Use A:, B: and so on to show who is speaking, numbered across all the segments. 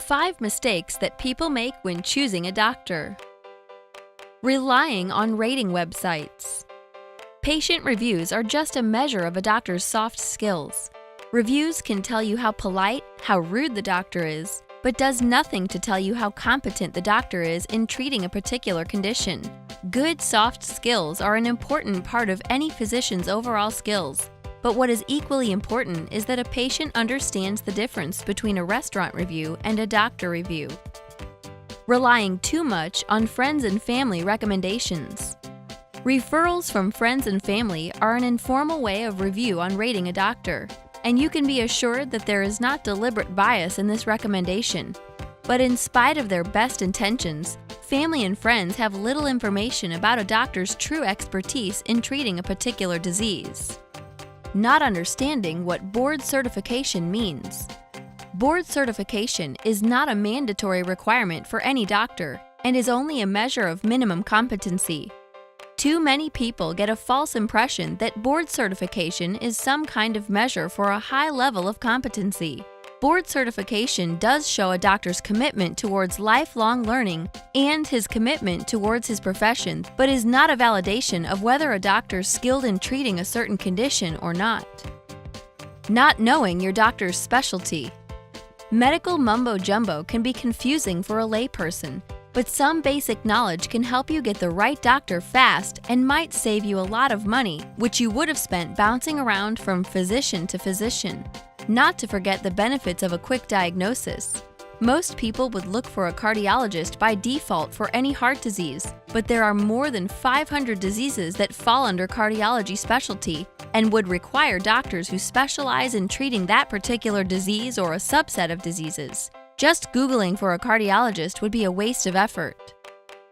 A: 5 mistakes that people make when choosing a doctor. Relying on rating websites. Patient reviews are just a measure of a doctor's soft skills. Reviews can tell you how polite, how rude the doctor is, but does nothing to tell you how competent the doctor is in treating a particular condition. Good soft skills are an important part of any physician's overall skills. But what is equally important is that a patient understands the difference between a restaurant review and a doctor review. Relying too much on friends and family recommendations. Referrals from friends and family are an informal way of review on rating a doctor, and you can be assured that there is not deliberate bias in this recommendation. But in spite of their best intentions, family and friends have little information about a doctor's true expertise in treating a particular disease. Not understanding what board certification means. Board certification is not a mandatory requirement for any doctor and is only a measure of minimum competency. Too many people get a false impression that board certification is some kind of measure for a high level of competency. Board certification does show a doctor's commitment towards lifelong learning and his commitment towards his profession, but is not a validation of whether a doctor's skilled in treating a certain condition or not. Not knowing your doctor's specialty. Medical mumbo-jumbo can be confusing for a layperson, but some basic knowledge can help you get the right doctor fast and might save you a lot of money, which you would have spent bouncing around from physician to physician. Not to forget the benefits of a quick diagnosis. Most people would look for a cardiologist by default for any heart disease, but there are more than 500 diseases that fall under cardiology specialty and would require doctors who specialize in treating that particular disease or a subset of diseases. Just Googling for a cardiologist would be a waste of effort.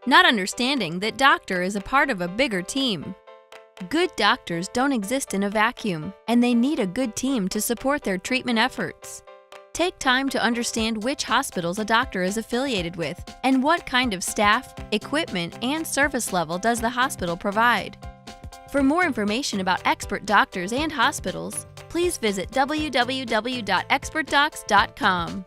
A: Not understanding that doctor is a part of a bigger team. Good doctors don't exist in a vacuum, and they need a good team to support their treatment efforts. Take time to understand which hospitals a doctor is affiliated with and what kind of staff, equipment, and service level does the hospital provide. For more information about expert doctors and hospitals, please visit www.expertdocs.com.